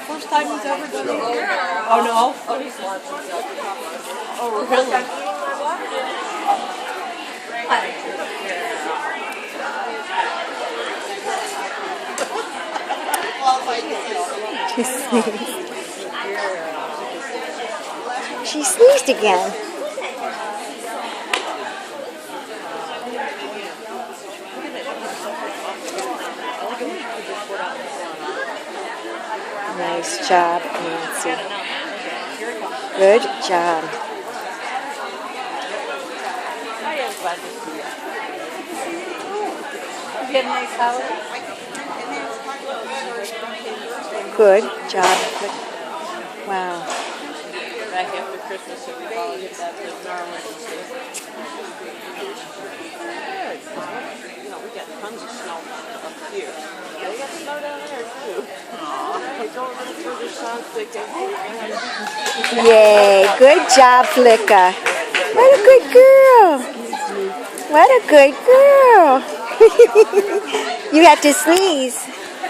first time he's ever done it? Oh no? Oh, he's watching. Oh, really? She sneezed. She sneezed again. Nice job, Nancy. Good job. You had a nice holiday? Good job. Good. Wow. Back after Christmas, if we all hit that normal. You know, we got tons of snow up here. They got snow down there too. They go a little further south, they go, Yay. Good job, Flicka. What a good girl. What a good girl. You have to sneeze.